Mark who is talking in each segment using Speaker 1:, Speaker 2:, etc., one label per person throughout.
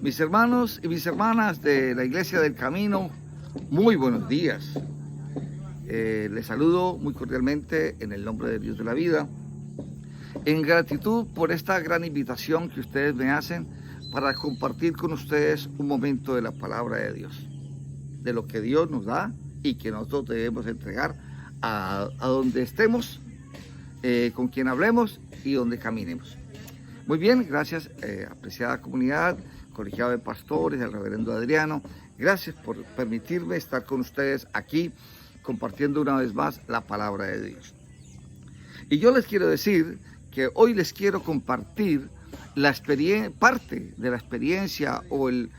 Speaker 1: Mis hermanos y mis hermanas de la Iglesia del Camino, muy buenos días. Les saludo muy cordialmente en el nombre de Dios de la vida, en gratitud por esta gran invitación que ustedes me hacen para compartir con ustedes un momento de la palabra de Dios, de lo que Dios nos da y que nosotros debemos entregar a donde estemos, con quien hablemos y donde caminemos. Muy bien, gracias, apreciada comunidad, colegiado de pastores, el reverendo Adriano. Gracias por permitirme estar con ustedes aquí, compartiendo una vez más la palabra de Dios. Y yo les quiero decir que hoy les quiero compartir parte de la experiencia o el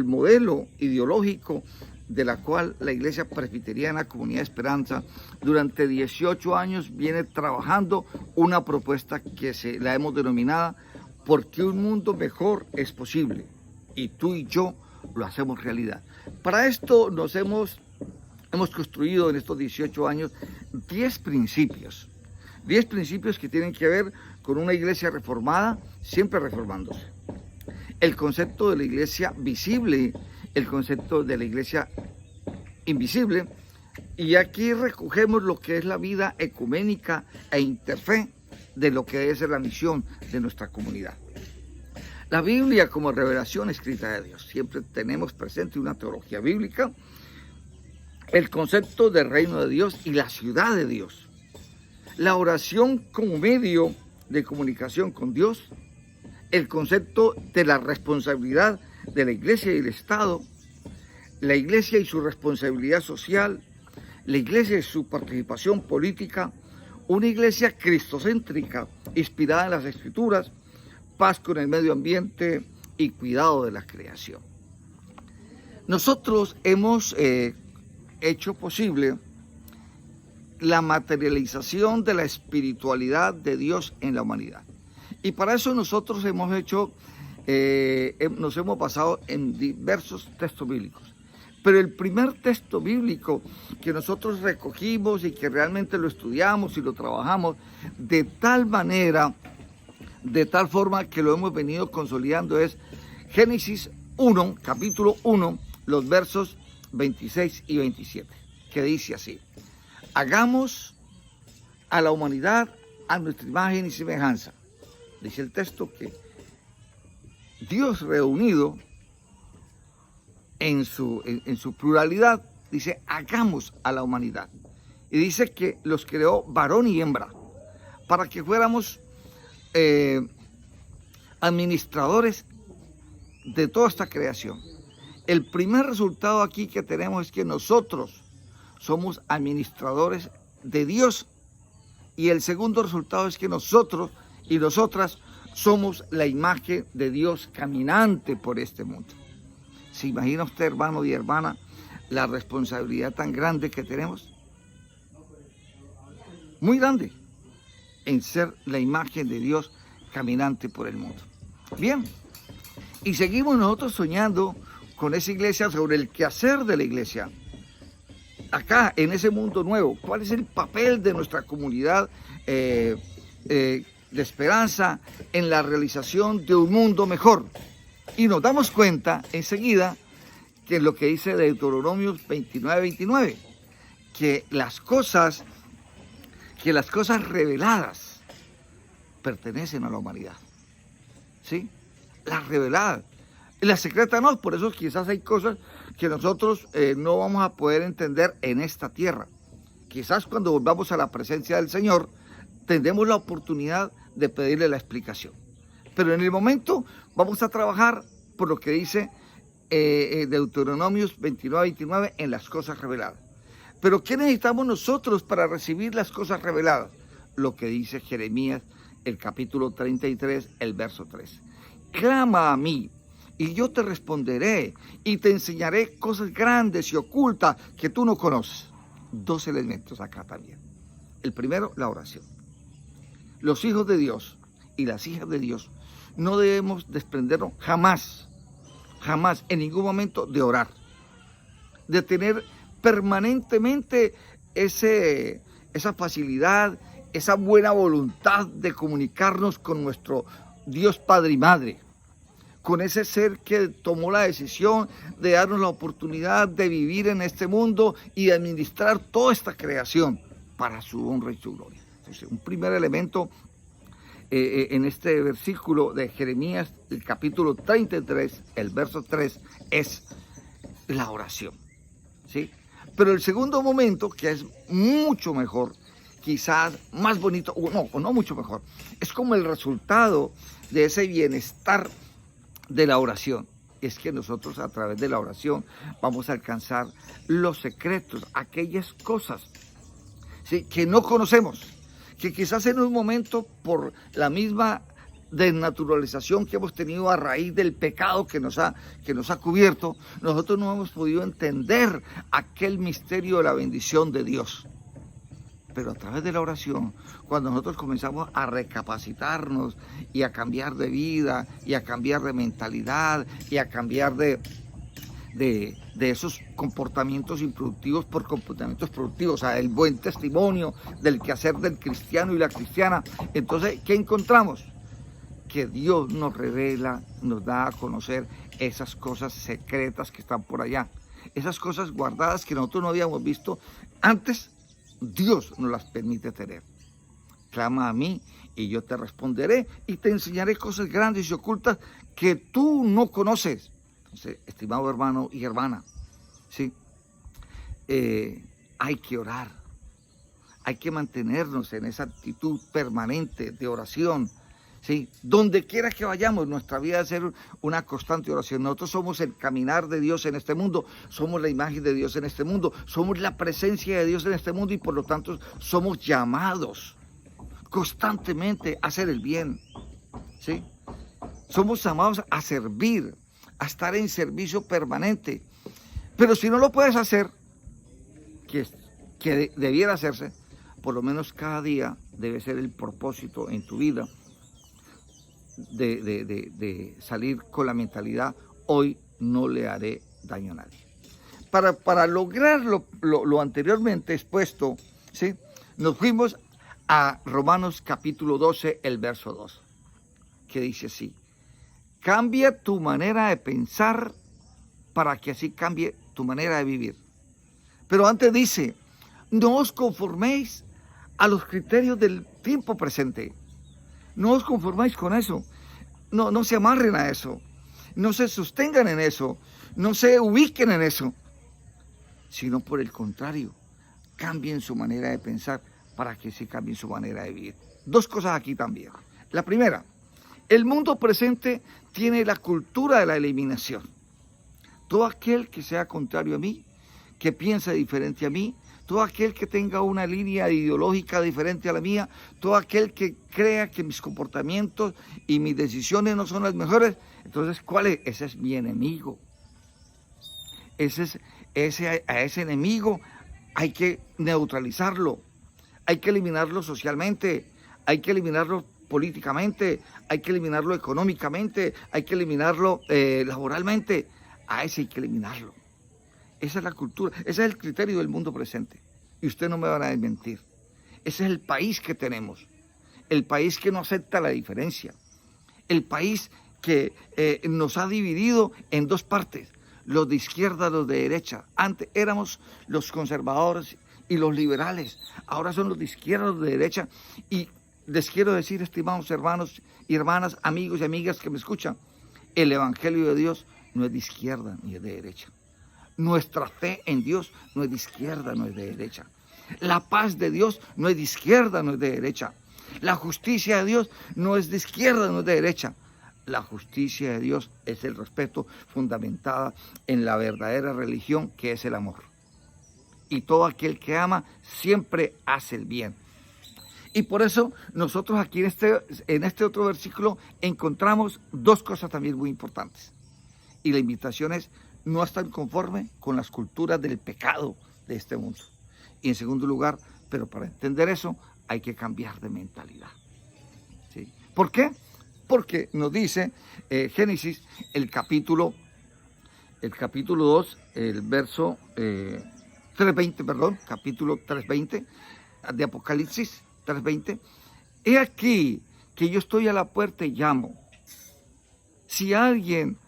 Speaker 1: modelo ideológico de la cual la Iglesia Presbiteriana Comunidad Esperanza durante 18 años viene trabajando una propuesta que la hemos denominado porque un mundo mejor es posible, y tú y yo lo hacemos realidad. Para esto hemos construido en estos 18 años 10 principios que tienen que ver con una iglesia reformada, siempre reformándose. El concepto de la iglesia visible, el concepto de la iglesia invisible, y aquí recogemos lo que es la vida ecuménica e interfe de lo que es la misión de nuestra comunidad. La Biblia como revelación escrita de Dios. Siempre tenemos presente una teología bíblica, el concepto del reino de Dios y la ciudad de Dios. La oración como medio de comunicación con Dios, el concepto de la responsabilidad de la iglesia y el Estado, la iglesia y su responsabilidad social, la iglesia y su participación política, una iglesia cristocéntrica, inspirada en las Escrituras, paz con el medio ambiente y cuidado de la creación. Nosotros hemos hecho posible la materialización de la espiritualidad de Dios en la humanidad. Y para eso nosotros nos hemos basado en diversos textos bíblicos. Pero el primer texto bíblico que nosotros recogimos y que realmente lo estudiamos y lo trabajamos de tal forma que lo hemos venido consolidando es Génesis 1, capítulo 1, los versos 26 y 27, que dice así: hagamos a la humanidad a nuestra imagen y semejanza. Dice el texto que Dios reunido en su pluralidad, dice, hagamos a la humanidad. Y dice que los creó varón y hembra, para que fuéramos administradores de toda esta creación. El primer resultado aquí que tenemos es que nosotros somos administradores de Dios, y el segundo resultado es que nosotros y nosotras somos la imagen de Dios caminante por este mundo. ¿Se imagina usted, hermano y hermana, la responsabilidad tan grande que tenemos? Muy grande, en ser la imagen de Dios caminante por el mundo. Bien, y seguimos nosotros soñando con esa iglesia, sobre el quehacer de la iglesia. Acá, en ese mundo nuevo, ¿cuál es el papel de nuestra comunidad de esperanza en la realización de un mundo mejor? Y nos damos cuenta enseguida que es lo que dice Deuteronomio 29:29, que las cosas reveladas pertenecen a la humanidad. ¿Sí? Las reveladas. Las secretas no, por eso quizás hay cosas que nosotros no vamos a poder entender en esta tierra. Quizás cuando volvamos a la presencia del Señor tendremos la oportunidad de pedirle la explicación. Pero en el momento vamos a trabajar por lo que dice Deuteronomio 29:29 en las cosas reveladas. Pero ¿qué necesitamos nosotros para recibir las cosas reveladas? Lo que dice Jeremías, el capítulo 33, el verso 3. Clama a mí y yo te responderé y te enseñaré cosas grandes y ocultas que tú no conoces. 2 elementos acá también. El primero, la oración. Los hijos de Dios y las hijas de Dios no debemos desprendernos jamás, en ningún momento, de orar, de tener permanentemente esa facilidad, esa buena voluntad de comunicarnos con nuestro Dios Padre y Madre, con ese ser que tomó la decisión de darnos la oportunidad de vivir en este mundo y de administrar toda esta creación para su honra y su gloria. Entonces, un primer elemento en este versículo de Jeremías, el capítulo 33, el verso 3, es la oración, ¿sí? Pero el segundo momento, que es mucho mejor, quizás más bonito, o no mucho mejor, es como el resultado de ese bienestar de la oración. Es que nosotros a través de la oración vamos a alcanzar los secretos, aquellas cosas, ¿sí?, que no conocemos, que quizás en un momento por la misma desnaturalización que hemos tenido a raíz del pecado que nos ha cubierto, nosotros no hemos podido entender aquel misterio de la bendición de Dios. Pero a través de la oración, cuando nosotros comenzamos a recapacitarnos y a cambiar de vida, y a cambiar de mentalidad, y a cambiar de esos comportamientos improductivos por comportamientos productivos, o sea, el buen testimonio del quehacer del cristiano y la cristiana, entonces, ¿qué encontramos? Que Dios nos revela, nos da a conocer esas cosas secretas que están por allá, esas cosas guardadas que nosotros no habíamos visto antes. Dios nos las permite tener. Clama a mí y yo te responderé y te enseñaré cosas grandes y ocultas que tú no conoces. Entonces, estimado hermano y hermana, ¿sí? Hay que orar, hay que mantenernos en esa actitud permanente de oración, ¿sí? Donde quiera que vayamos, nuestra vida debe ser una constante oración. Nosotros somos el caminar de Dios en este mundo, somos la imagen de Dios en este mundo, somos la presencia de Dios en este mundo y por lo tanto somos llamados constantemente a hacer el bien, ¿sí? Somos llamados a servir, a estar en servicio permanente. Pero si no lo puedes hacer, que debiera hacerse, por lo menos cada día debe ser el propósito en tu vida de salir con la mentalidad: hoy no le haré daño a nadie. Para lograr lo anteriormente expuesto, ¿sí?, nos fuimos a Romanos capítulo 12, el verso 2, que dice así: cambia tu manera de pensar para que así cambie tu manera de vivir. Pero antes dice: no os conforméis a los criterios del tiempo presente. No os conformáis con eso. No se amarren a eso. No se sostengan en eso. No se ubiquen en eso. Sino por el contrario, cambien su manera de pensar para que se cambie su manera de vivir. Dos cosas aquí también. La primera: el mundo presente tiene la cultura de la eliminación. Todo aquel que sea contrario a mí, que piense diferente a mí, todo aquel que tenga una línea ideológica diferente a la mía, todo aquel que crea que mis comportamientos y mis decisiones no son las mejores, entonces, ¿cuál es? Ese es mi enemigo. A ese enemigo hay que neutralizarlo, hay que eliminarlo socialmente, hay que eliminarlo políticamente, hay que eliminarlo económicamente, hay que eliminarlo laboralmente. A ese hay que eliminarlo. Esa es la cultura, ese es el criterio del mundo presente. Y usted no me van a desmentir. Ese es el país que tenemos. El país que no acepta la diferencia. El país que nos ha dividido en dos partes: los de izquierda, los de derecha. Antes éramos los conservadores y los liberales. Ahora son los de izquierda, los de derecha. Y les quiero decir, estimados hermanos y hermanas, amigos y amigas que me escuchan, el Evangelio de Dios no es de izquierda ni es de derecha. Nuestra fe en Dios no es de izquierda, no es de derecha. La paz de Dios no es de izquierda, no es de derecha. La justicia de Dios no es de izquierda, no es de derecha. La justicia de Dios es el respeto fundamentada en la verdadera religión, que es el amor. Y todo aquel que ama siempre hace el bien. Y por eso nosotros aquí en este otro versículo encontramos dos cosas también muy importantes. Y la invitación es: no estar conforme con las culturas del pecado de este mundo. Y en segundo lugar, pero para entender eso hay que cambiar de mentalidad, ¿sí? ¿Por qué? Porque nos dice Génesis, el capítulo 2, el verso 3:20, perdón, capítulo 3:20 de Apocalipsis 3:20. He aquí que yo estoy a la puerta y llamo. Si alguien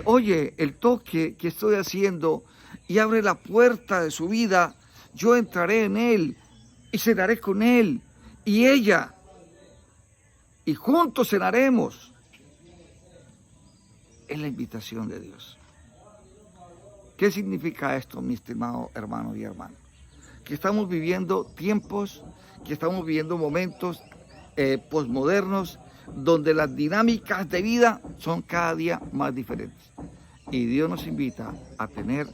Speaker 1: oye el toque que estoy haciendo y abre la puerta de su vida, yo entraré en él y cenaré con él y ella, y juntos cenaremos. Es la invitación de Dios. ¿Qué significa esto, mi estimado hermano y hermana? Que estamos viviendo tiempos, que estamos viviendo momentos posmodernos, donde las dinámicas de vida son cada día más diferentes. Y Dios nos invita a tener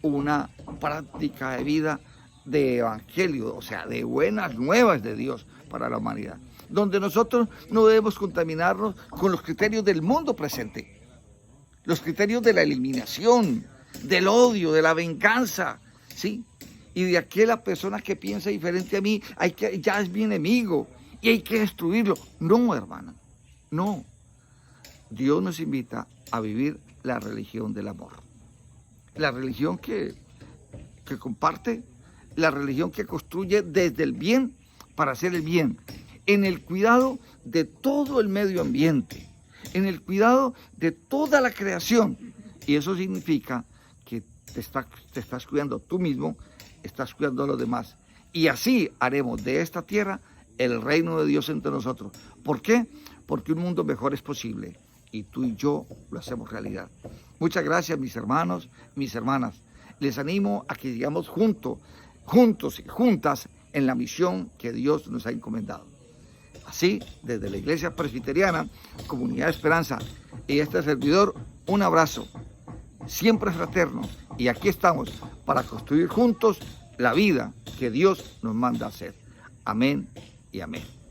Speaker 1: una práctica de vida de evangelio, o sea, de buenas nuevas de Dios para la humanidad, donde nosotros no debemos contaminarnos con los criterios del mundo presente, los criterios de la eliminación, del odio, de la venganza, ¿sí? Y de aquella persona que piensa diferente a mí, ya es mi enemigo y hay que destruirlo. No, hermano, no. Dios nos invita a vivir la religión del amor. La religión que comparte, la religión que construye desde el bien para hacer el bien, en el cuidado de todo el medio ambiente, en el cuidado de toda la creación. Y eso significa que te estás cuidando tú mismo, estás cuidando a los demás. Y así haremos de esta tierra el reino de Dios entre nosotros. ¿Por qué? Porque un mundo mejor es posible y tú y yo lo hacemos realidad. Muchas gracias, mis hermanos, mis hermanas. Les animo a que sigamos juntos y juntas en la misión que Dios nos ha encomendado. Así, desde la Iglesia Presbiteriana, Comunidad de Esperanza y este servidor, un abrazo, siempre fraterno, y aquí estamos para construir juntos la vida que Dios nos manda hacer. Amén y amén.